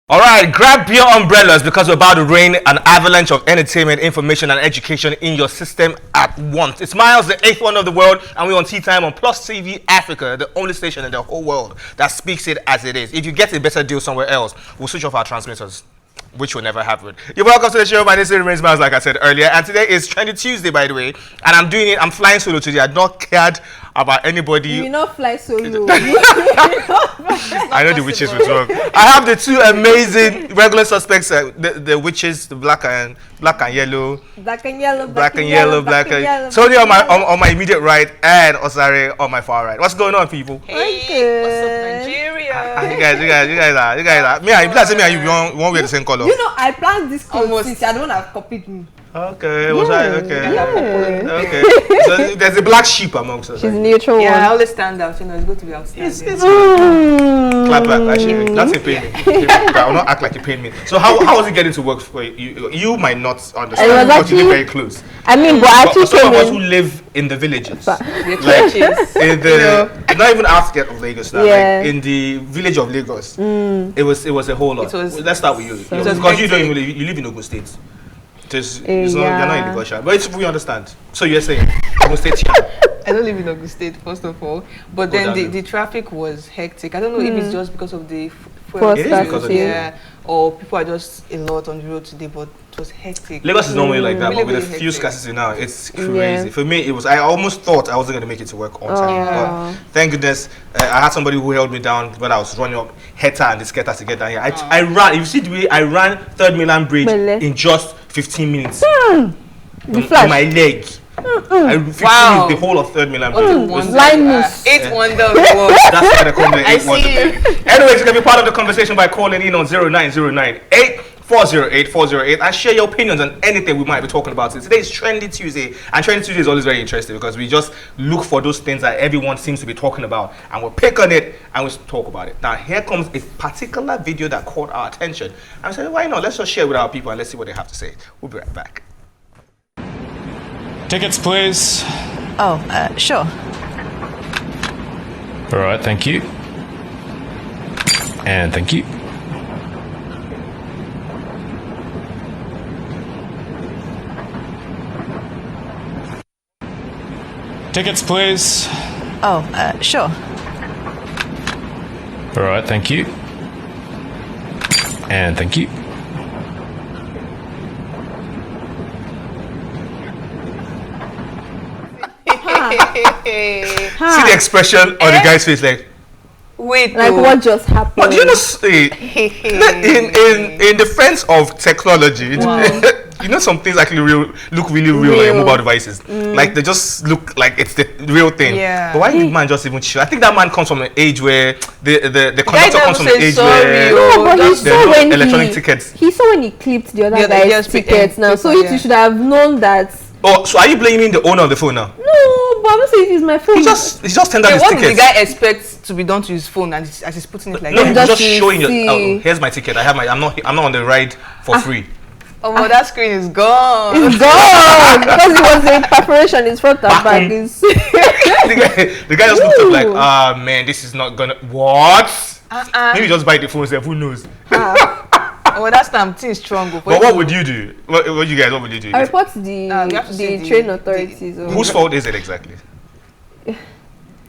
All right, grab your umbrellas because we're about to rain an avalanche of entertainment, information, and education in your system at once. It's Miles, the eighth one of the world, and we're on Tea Time on PlusTvAfrica, the only station in the whole world that speaks it as it is. If you get a better deal somewhere else, we'll switch off our transmitters, which will never happen. You're welcome to the show. My name is Miles, like I said earlier, and today is Trendy Tuesday, by the way, and I'm flying solo today. I've not cared about anybody. You not fly solo. I know the witches will talk. I have the two amazing regular suspects, the witches, the black and yellow. Tony on my immediate right and Osare on my far right. What's going on, people? Hey, what's up, Nigeria? You guys are. Me and you won't wear the same color. You know, I planned this clothes since I don't have copied me. Okay, was I okay? Yeah. Okay. So there's a black sheep amongst us. She's neutral. Yeah, I always stand out. You know, it's good to be outstanding. It's clap back, actually. That's a pain. I will not act like you pain me. So how was it getting to work for you? You might not understand because you live very close. I mean, but actually, some of us who live in the villages, Not even outskirts of Lagos now, yeah. like in the village of Lagos, it was a whole lot. Let's start with you, because you don't even you live in Ogun State. You're not in Lagos, but we understand. So you're saying Ogun State? I don't live in Ogun State, first of all, but then the traffic was hectic. I don't know if it's just because of the fuel, or people are just a lot on the road today, but it was hectic. Lagos is normally like that, really, but with really a few hectic. scarcity now, it's crazy. For me, it was. I almost thought I wasn't going to make it to work on time. But thank goodness, I had somebody who held me down when I was running up Heta and the Sketa to get down here. I ran. You see the way I ran Third Mainland Bridge in just 15 minutes. On my leg. I 15 minutes, the whole of Third Mainland Bridge. Eighth wonder of the world. That's why they call me the eighth wonder. Anyways, you can be part of the conversation by calling in on 0909-8408-408 and share your opinions on anything we might be talking about. Today is Trendy Tuesday, and Trendy Tuesday is always very interesting because we just look for those things that everyone seems to be talking about, and we'll pick on it and we'll talk about it. Now, here comes a particular video that caught our attention, and we said, why not? Let's just share with our people and let's see what they have to say. We'll be right back. Tickets, please. Oh, sure. All right, thank you. And thank you. Tickets, please. Oh, sure. All right, thank you. And thank you. See the expression on the guy's face, like, wait, like what just happened? but you know, in defense of technology, you know, some things actually look really real on your mobile devices. Like they just look like it's the real thing. Yeah. But why did man just even chill? I think that man comes from an age where the conductor comes from an age where no, but he saw when electronic tickets. He saw when he clipped the other guy's tickets now, so you should have known that. Oh, so are you blaming the owner of the phone now? No, but I'm not saying it's my phone. He just tendered his what tickets. did the guy expect to be done to his phone as he's putting it like No, that? he's just showing you. Oh, here's my ticket. I'm not on the ride for free. Oh, well, that screen is gone. It's gone because it was a preparation. It's front and back. The guy just looked up like, man, this is not gonna what? Maybe just buy the phone yourself. Who knows? Oh, that's time. Things strong. But what would you do? What would you do? I report to the train authorities. Whose fault is it exactly?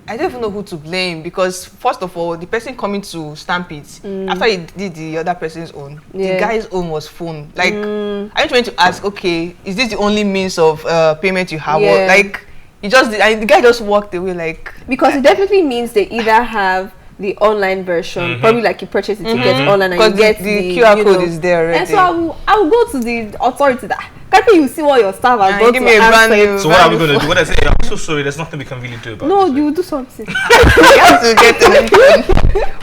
I don't even know who to blame because first of all, the person coming to stamp it after he did the other person's own, the guy's own was phone. Like, I'm trying to ask, okay, is this the only means of payment you have? Or, like, he just did, the guy just walked away like. Because it definitely means they either have the online version, probably like you purchase the ticket online and you get the QR code is there already. And so I will go to the authority that can't you see what your staff has done give to me a brand answer new. it. So what are we gonna do? What I say? I'm so sorry. There's nothing we can really do about No, this. you will do something. You have to get to them.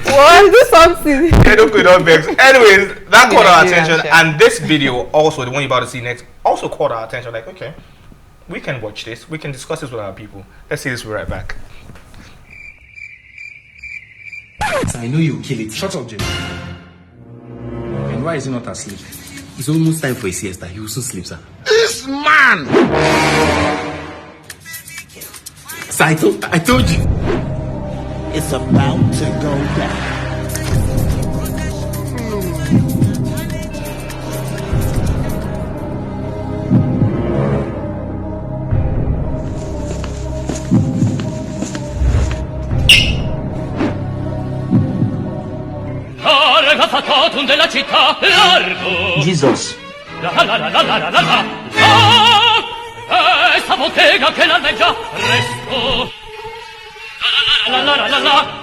What? Do something. Yeah, don't vex. Anyways, that caught our attention, and this video also, the one you're about to see next, also caught our attention. Like, okay, we can watch this. We can discuss this with our people. Let's see this. We're right back. I know you will kill it. Shut up, Jim. And why is he not asleep? It's almost time for a siesta. He will soon sleep, sir. This man! Sir, I told you. It's about to go down. totum della città largo. Jesus. La la la la la la la la. Esta bottega che l'alleggia resto. La la la la la la.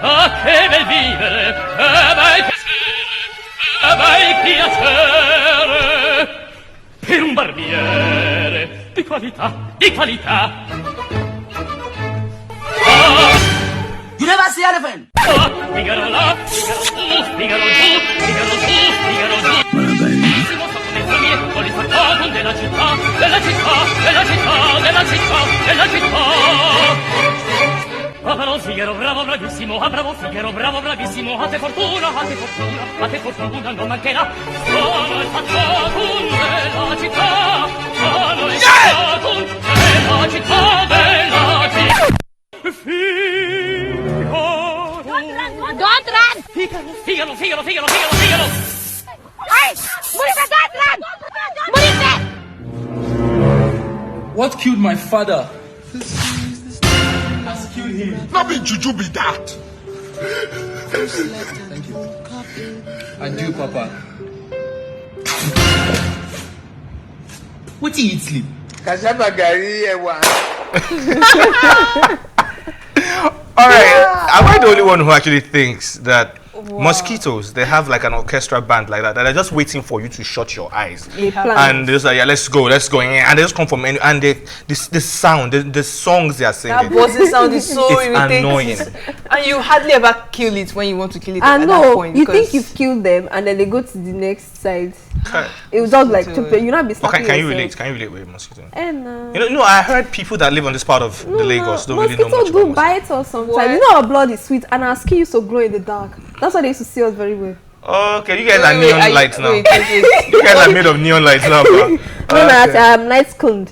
Ah, che bel vivere, che bel piacere, per un barbiere di qualità, di qualità. You never see elephant. Figaro là, Figaro su, Figaro giù, Figaro su, Figaro giù. Si mostra con le famiglie, con il fatto della città, della città, della città, della città, della città. Ah, bravo Figaro, bravo, bravissimo, ah, bravo Figaro, bravo, bravissimo, a te fortuna, a te fortuna, a te fortuna non mancherà. Sono il fatto della città, sono il fatto della città, della città. Don't run! Figaro, Figaro, Figaro, Figaro, Figaro, Figaro. Hey! Murisa, don't run! Murisa! What killed my father? Has killed him. Not be juju be that. Thank you. I do, Papa. What do you eat sleep? Kasaba gari ewa. All right. Am I the only one who actually thinks that mosquitoes, they have like an orchestra band like that they're just waiting for you to shut your eyes, and they're just like, yeah, let's go, and they just come from any, and they this sound, the songs they are singing, That buzzing sound is so it's irritating. annoying. And you hardly ever kill it when you want to kill it I at know, that point. you think you've killed them and then they go to the next side. It was just like you not be Okay, slapping can you yourself. relate? Can you relate with mosquito? And No, I heard people that live on this part of the Lagos don't really know much mosquitoes about do mosquitoes. bite us sometimes. What? You know our blood is sweet and our skin used to glow in the dark. That's why they used to see us very well. Okay, you guys are neon lights now. Wait. You guys are made of neon lights now, bro. No, I'm night skinned.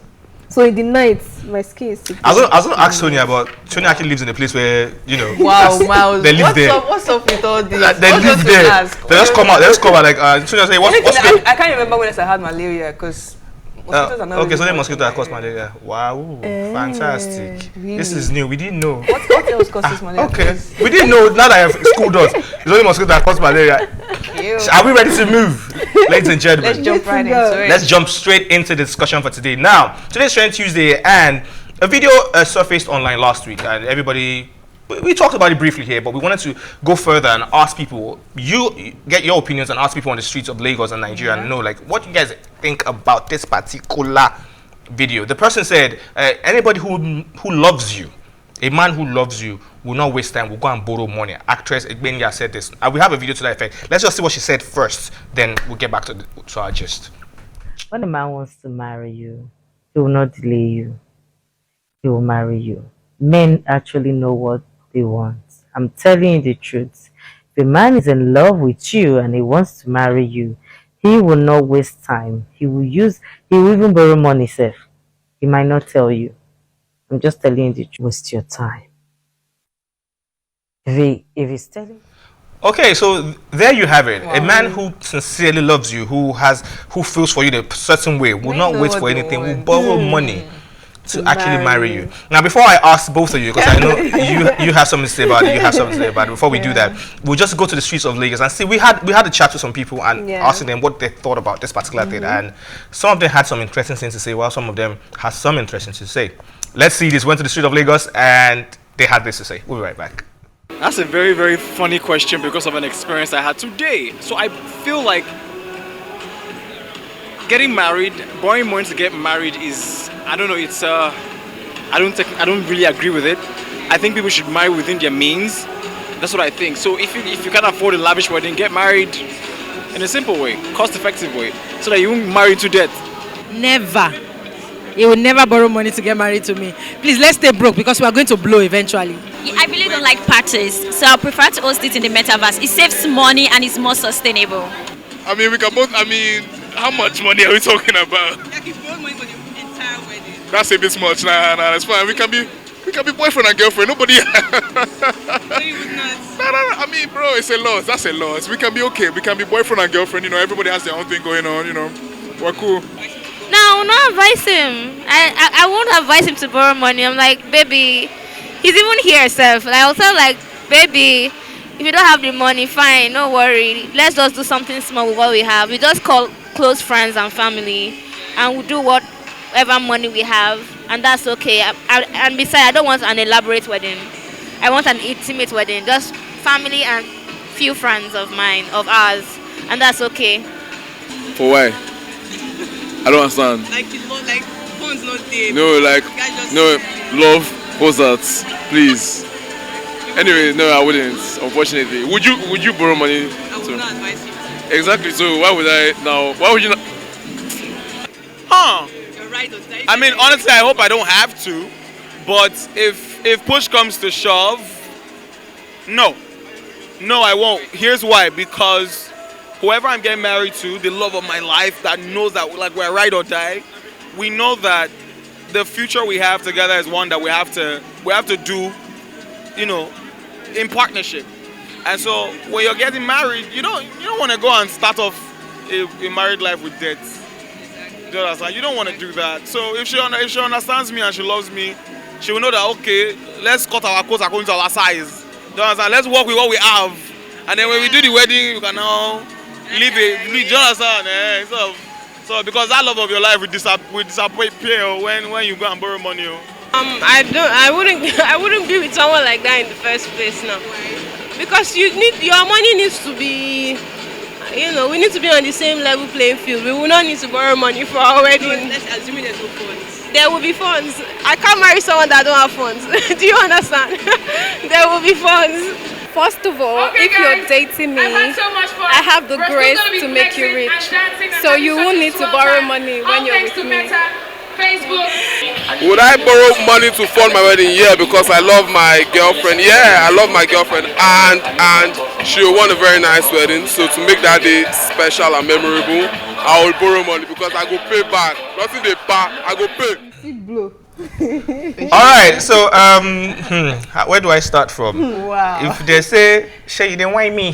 So in the night, my skin is sick. I was gonna ask Sonia, but Sonia actually lives in a place where, you know, Wow, Miles. they live there. What's up with all this? They What's live up there. to ask? They just come out. They just come out like Sonia say, what's good? I can't remember when I had malaria because mosquitoes are not Okay, so really the mosquito that cause malaria. malaria. Wow, fantastic. really? This is new. We didn't know. What else causes malaria? Okay, we didn't know. Now that I have schooled us, it's only mosquito that cause malaria. Cute. Are we ready to move, ladies and gentlemen? Let's jump right go. into it. Let's jump straight into the discussion for today. Now, today's Trend Tuesday, and a video surfaced online last week, and everybody, we talked about it briefly here, but we wanted to go further and ask people, you get your opinions and ask people on the streets of Lagos and Nigeria and know, like, what you guys think about this particular video. The person said, anybody who loves you, a man who loves you will not waste time, will go and borrow money. Actress Egbenya said this. We have a video to that effect. Let's just see what she said first, then we'll get back to our gist. When a man wants to marry you, he will not delay you. He will marry you. Men actually know what they want. I'm telling you the truth. If a man is in love with you and he wants to marry you, he will not waste time. He will even borrow money, sir. He might not tell you. I'm just telling you the truth. Waste your time. If he's telling. Okay, so there you have it. Wow. A man who sincerely loves you, who feels for you in a certain way, will not wait for anything, will borrow money to actually marry you. Now, before I ask both of you, because I know you have something to say about it, you have something to say about it. Before we do that, we'll just go to the streets of Lagos and see. We had a chat with some people and asking them what they thought about this particular thing, and some of them had some interesting things to say, while some of them had some interesting to say. Let's see this. Went to the street of Lagos and they had this to say. We'll be right back. That's a very, very funny question because of an experience I had today. So I feel like getting married, borrowing money to get married is, I don't know, it's I don't really agree with it. I think people should marry within their means. That's what I think. So if you can't afford a lavish wedding, get married in a simple way, cost-effective way, so that you won't marry to death. Never. He will never borrow money to get married to me. Please, let's stay broke because we are going to blow eventually. I really don't like parties, so I prefer to host it in the metaverse. It saves money and it's more sustainable. I mean, we can both. I mean, how much money are we talking about? Like if you borrow money for the entire wedding. That's a bit much. Nah, that's fine. We can be boyfriend and girlfriend. Nobody. No, you would not. No. I mean, bro, it's a loss. That's a loss. We can be okay. We can be boyfriend and girlfriend. You know, everybody has their own thing going on. You know, we're cool. No, I will not advise him. I won't advise him to borrow money. I'm like, baby, he's even here, self. Like, I'll tell like, baby, if you don't have the money, fine, no worry. Let's just do something small with what we have. We just call close friends and family, and we do whatever money we have, and that's okay. And besides, I don't want an elaborate wedding. I want an intimate wedding, just family and few friends of ours, and that's okay. For why? I don't understand. Like it's not like funds not there. No, like no love posers, please. Anyway, no, I wouldn't. Unfortunately, would you borrow money? I would not advise you. Exactly. So why would I now? Why would you not? You're right. I mean, honestly, I hope I don't have to. But if push comes to shove, no, I won't. Here's why: because whoever I'm getting married to, the love of my life, that knows that like we're ride or die, we know that the future we have together is one that we have to do, in partnership. And so when you're getting married, you don't want to go and start off a married life with debt. You don't want to do that. So if she understands me and she loves me, she will know that okay, let's cut our coats according to our size. Let's work with what we have, and then when we do the wedding, you can now leave it. So because that love of your life will disappear when you go and borrow money. I wouldn't be with someone like that in the first place now, because your money needs to be, we need to be on the same level playing field. We will not need to borrow money for our wedding. Let's assume there's no funds. There will be funds. I can't marry someone that don't have funds. Do you understand? There will be funds. First of all, if you're dating me, I have the grace to make you rich. So you won't need to borrow money when you're with me. Would I borrow money to fund my wedding? Yeah, because I love my girlfriend. Yeah, I love my girlfriend, and she will want a very nice wedding. So to make that day special and memorable, I will borrow money because I go pay back. Nothing they pay, I go pay. All right, so where do I start from? Wow. If they say, "Shay, you didn't want me,"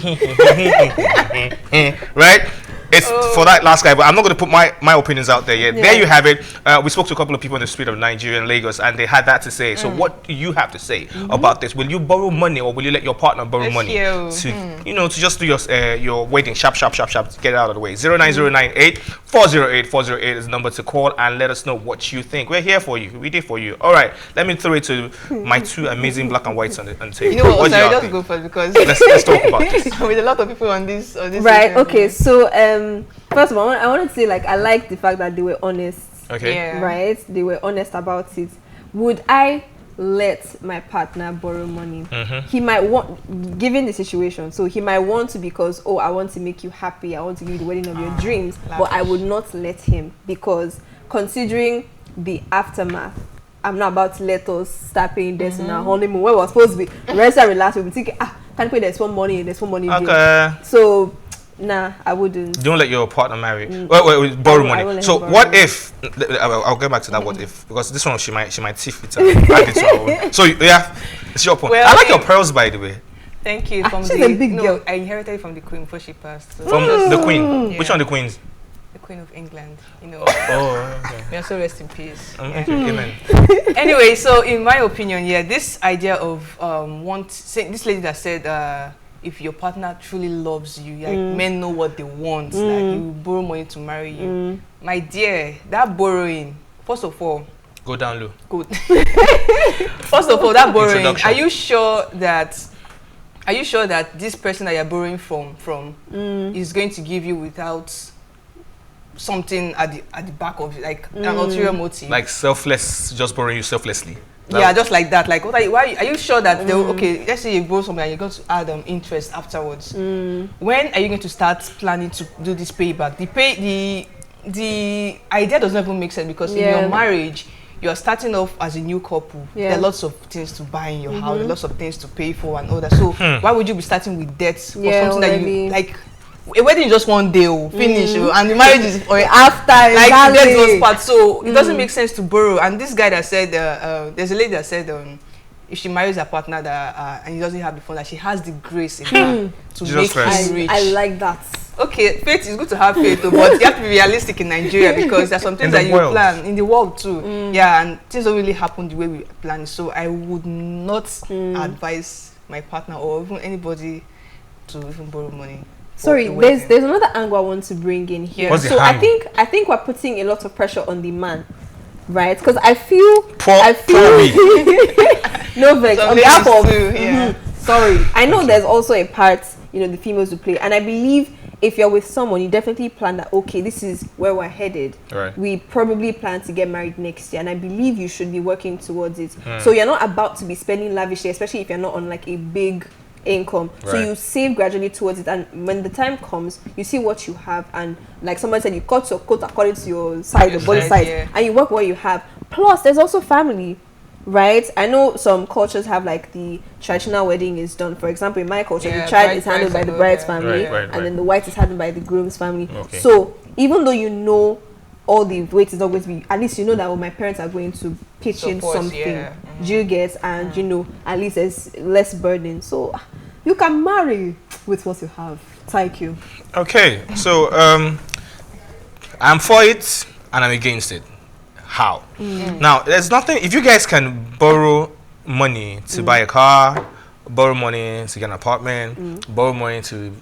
right? It's for that last guy, but I'm not going to put my opinions out there yet. Yeah. There you have it. We spoke to a couple of people in the street of Nigeria and Lagos, and they had that to say. So what do you have to say about this? Will you borrow money, or will you let your partner borrow money to just do your wedding sharp, to get it out of the way? 09098 408 408 is the number to call and let us know what you think. We're here for you. We did for you. All right, let me throw it to my two amazing black and whites on the table. You know what? Sorry, just go for it because let's talk about this. With a lot of people on this. Right. Okay. So first of all, I want to say I like the fact that they were honest. Okay. Yeah. Right. They were honest about it. Would I let my partner borrow money? He might want, given the situation, so he might want to because I want to make you happy. I want to give you the wedding of your dreams. But I would not let him because considering the aftermath. I'm not about to let us start paying this in our honeymoon where we're supposed to be rest and relax. We'll be thinking, can't pay there's one money. Okay. So nah, I wouldn't. Don't let your partner marry. Borrow money. So what if? I'll get back to that. What if? Because this one she might thief it and add it to her own. So yeah, it's your point. Well, I like your pearls, by the way. Thank you. She's a big girl. I inherited it from the queen before she passed. So From the queen. Yeah. Which one? The queens? The Queen of England. Okay. May also rest in peace. Amen. Anyway, so in my opinion, this idea of this lady that said. If your partner truly loves you, men know what they want, you borrow money to marry you. My dear, that borrowing, first of all, go down low. Good. First of all, that borrowing, are you sure that this person that you're borrowing from is going to give you without something at the back of it, an ulterior motive? Like selfless, just borrowing you selflessly. Just like that. Like, why are you sure that let's say you borrow something and you're going to add interest afterwards. When are you going to start planning to do this payback? The idea doesn't even make sense because in your marriage you're starting off as a new couple. There are lots of things to buy in your house, lots of things to pay for and all that. So why would you be starting with debts for something that you like? A wedding is just one day, finish, and the marriage is after. Like there's those parts, so it doesn't make sense to borrow. And this guy that said, there's a lady that said, if she marries a partner that and he doesn't have the fund, that she has the grace in her to make him rich. I like that. Okay, faith is good to have faith, but you have to be realistic in Nigeria because there's some things that you plan in the world too. Yeah, and things don't really happen the way we plan. So I would not advise my partner or even anybody to even borrow money? Sorry, there's another angle I want to bring in here. What's the so angle? I think we're putting a lot of pressure on the man, right? Because I feel no vex on behalf of sorry. I know there's also a part, you know, the females will play, and I believe if you're with someone, you definitely plan that, okay, this is where we're headed. Right. We probably plan to get married next year, and I believe you should be working towards it. So you're not about to be spending lavishly, especially if you're not on like a big income. So Right. you save gradually towards it, and when the time comes, you see what you have, and like someone said, you cut your coat according to your size, your body size, and you work what you have. Plus, there's also family. Right, I know some cultures have like the traditional wedding is done. For example, in my culture, the child is handled by the bride's family, and then the white is handled by the groom's family. Okay. So even though you know all the weight is not going to be, at least you know that my parents are going to pitch in something. Do you get? And you know, at least there's less burden. So you can marry with what you have. Thank you. Okay, so I'm for it and I'm against it. How? Now, there's nothing, if you guys can borrow money to buy a car, borrow money to get an apartment, borrow money to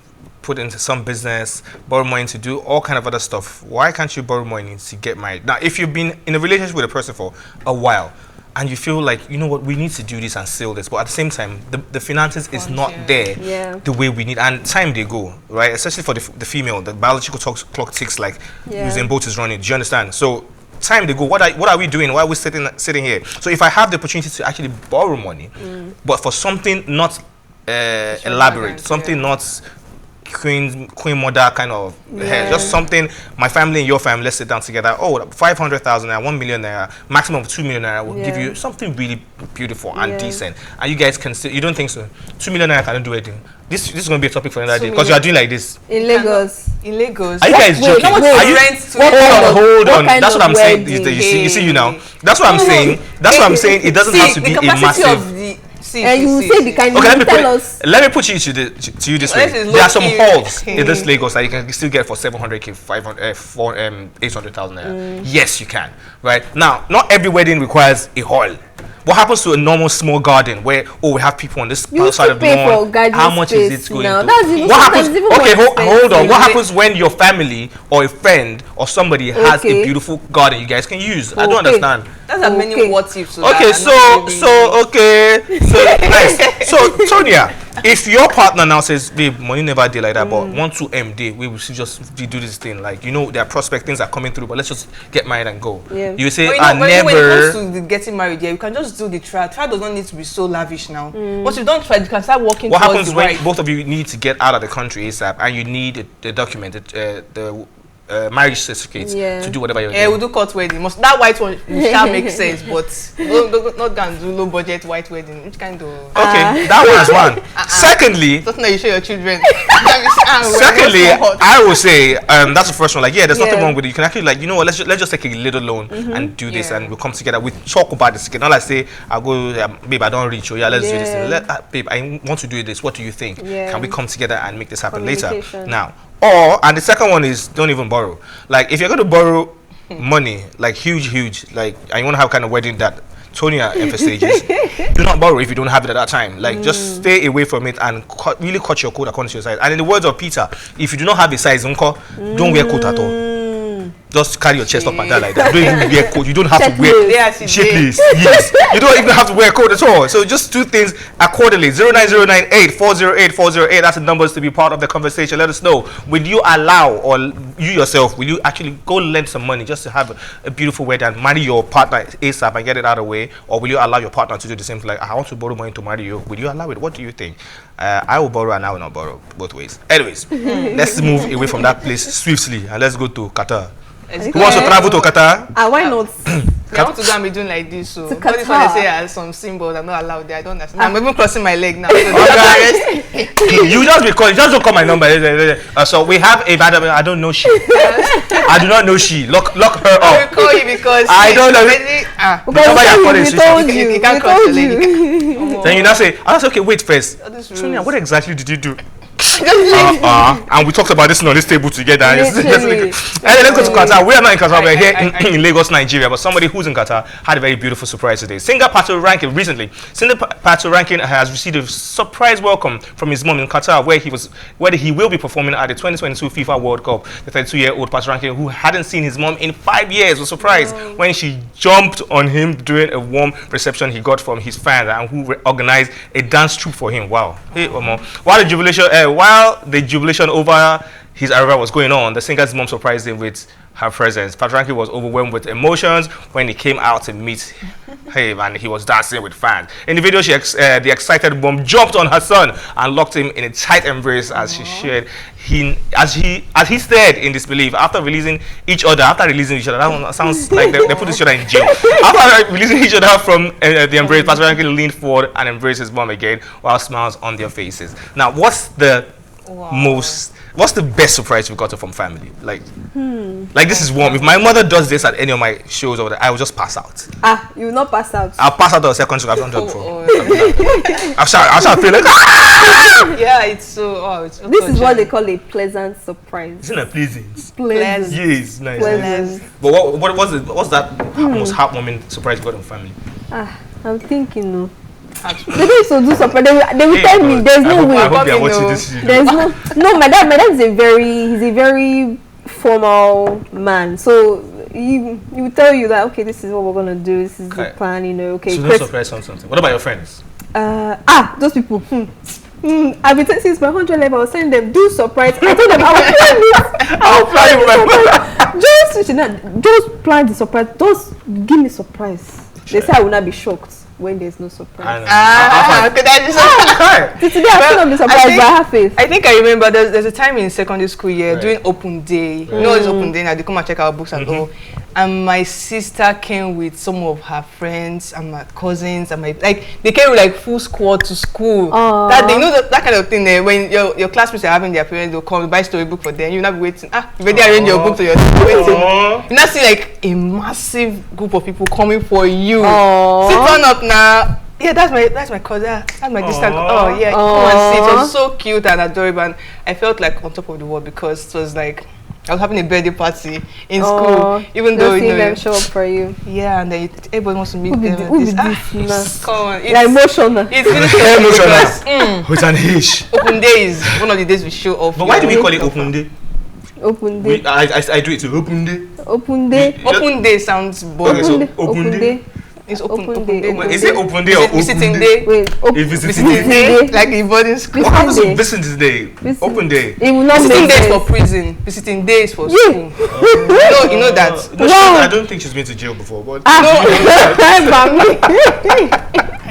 put into some business, borrow money to do all kind of other stuff, why can't you borrow money to get married? Now, if you've been in a relationship with a person for a while and you feel like, you know what, we need to do this and sell this, but at the same time, the finances is not there the way we need, and time they go, right? Especially for the female, the biological clock ticks like Usain Bolt is running. Do you understand? So time they go, what are we doing? Why are we sitting here? So if I have the opportunity to actually borrow money, but for something not elaborate, something not queen mother kind of hair, just something my family and your family, let's sit down together. Oh, 500,000 naira, 1 million naira, maximum of 2 million naira will give you something really beautiful and decent, and you guys can still, you don't think so? 2 million naira cannot do anything. This is going to be a topic for another day, because you are doing like this in Lagos. In Lagos, are you guys joking? Hold on. That's what I'm saying. You see you now. That's what I'm saying. That's what I'm saying. It doesn't have to be a massive. And you say the kind. Okay, let me put you to you this way. There are some halls in this Lagos that you can still get for 700k, 800,000 naira. Yes, you can. Right now, not every wedding requires a hall. What happens to a normal small garden where we have people on this side of the lawn? How much is it going to? What happens? Okay, hold on. What happens when your family or a friend or somebody has a beautiful garden you guys can use? I don't understand. That's a many what ifs. Okay, so nice. So Tonya, if your partner now says, babe, money never did like that, but 1-2 day, we will just do this thing. Like, you know, there are prospect things are coming through, but let's just get married and go. Yeah. You say, I never. When it comes to getting married, you can just do the trial. Trial does not need to be so lavish now. Once you don't try, you can start working. What happens when both of you need to get out of the country ASAP and you need the document, the marriage certificate to do whatever you're doing? Yeah, we'll do court wedding. That white one shall make sense, but not gonna do low budget white wedding. Which kind of okay, that one is one. Secondly, something that you show your children. Secondly, I will say that's the first one. Like, there's nothing wrong with it. You can actually, like, you know what, let's just take a little loan and do this, and we'll come together. We talk about this again. Not like say, I'll go, babe, I don't reach you. Let's do this. Babe, I want to do this. What do you think? Can we come together and make this happen later? Now. And the second one is don't even borrow. Like, if you're going to borrow money, like huge, like, and you want to have kind of wedding that Tonya emphasizes, do not borrow if you don't have it at that time. Like, just stay away from it and really cut your coat according to your size. And in the words of Peter, if you do not have a size, don't wear coat at all. Just carry your chest up and down like that. Don't even wear coat. You don't have to wear shapeless. Yes. You don't even have to wear coat at all. So just do things accordingly. 09098408408. That's the numbers to be part of the conversation. Let us know. Will you allow, or you yourself, will you actually go lend some money just to have a beautiful wedding and marry your partner ASAP and get it out of the way? Or will you allow your partner to do the same thing? Like, I want to borrow money to marry you. Will you allow it? What do you think? I will borrow and I will not borrow. Both ways. Anyways, let's move away from that place swiftly and let's go to Qatar. Who wants to travel to Qatar? Why not? I want to go and be doing like this. So all this one they say as some symbols, I'm not allowed there. I don't understand. I'm even crossing my leg now. So you just don't call my number. So we have a madam. I don't know she. I do not know she. Lock her up. I will call you because I don't know. You can't cross your leg. Then you now say, okay, wait first. Sonia, what exactly did you do? And we talked about this on this table together. Literally. Anyway, let's go to Qatar. We are not in Qatar. We're here in Lagos, Nigeria. But somebody who's in Qatar had a very beautiful surprise today. Singer Patoranking recently. Singer Patoranking has received a surprise welcome from his mom in Qatar, where he will be performing at the 2022 FIFA World Cup. The 32-year-old Patoranking, who hadn't seen his mom in 5 years, was surprised when she jumped on him during a warm reception he got from his fans, and who organized a dance troupe for him. Wow. Hey, Omo. While the jubilation over his arrival was going on, the singer's mom surprised him with her presence. Patoranking was overwhelmed with emotions when he came out to meet him, and he was dancing with fans. In the video, the excited mom jumped on her son and locked him in a tight embrace as she shared. As he stared in disbelief after releasing each other. That one sounds like they put each other in jail. After releasing each other from the embrace, Patoranking leaned forward and embraced his mom again, while smiles on their faces. Now, what's the best surprise you got from family? Like this is warm. If my mother does this at any of my shows over there, I will just pass out. You will not pass out. I'll pass out on a second show. I've not done before. I'll start feeling yeah, it's so. This is what they call a pleasant surprise. Isn't it pleasant? Pleasant. Yes, nice. Pleasant. But what's that most heartwarming surprise you got from family? I'm thinking, no. They used to do surprise. They will tell me there's no way. I hope they are watching this. There's no. My dad is a very formal man. So he will tell you that, okay, this is what we're gonna do. This is the plan. Okay. So don't surprise on something. What about your friends? Those people. I've been since my 100 level. I was telling them, do surprise. I told them I will plan it. Just plan the surprise. Just give me surprise. They say I will not be shocked when there's no surprise. Today I still not be surprised, but I have faith. I think I remember there's a time in secondary school doing open day. You know, it's open day now. They come and check our books and all. And my sister came with some of her friends and my cousins and they came with like full squad to school. That they know that kind of thing. When your classmates are having their parents, they'll come buy storybook for them. You'll not be waiting. You already arrange your book to your waiting. You not see like a massive group of people coming for you. Sit on up now. Yeah, that's my cousin. That's my distant. Oh yeah, come and see. It was so cute and adorable, and I felt like on top of the world because it was like I was having a birthday party in school, even though them show up for you. Yeah, and then everybody wants to meet them. Come on, it's emotional. It's really emotional. It's an ish. Open day is one of the days we show off. But why do we call it open day? Open day. I do it to open day. Open day. Open day sounds boring. Okay, so open day. It's open day. Is it open day or visiting day? Wait, visiting day, like in boarding school. What happens to visiting day? Open day. It will not visiting day is for prison. Visiting day is for school. You know that. I don't think she's been to jail before. But I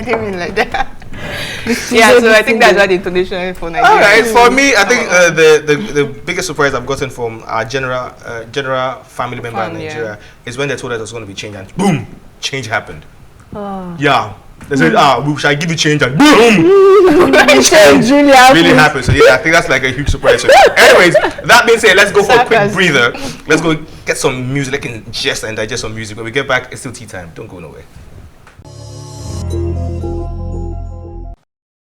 didn't mean like that. Yeah, so I think that's why the intonation for Nigeria. Alright, for me, I think the biggest surprise I've gotten from our general family member in Nigeria is when they told us there was going to be change, and boom, change happened. Yeah. They said, we shall give you change, and boom! Change really happened. So yeah, I think that's like a huge surprise. Anyways, that being said, let's go for a quick breather. Let's go get some music, like ingest and digest some music. When we get back, it's still tea time. Don't go nowhere.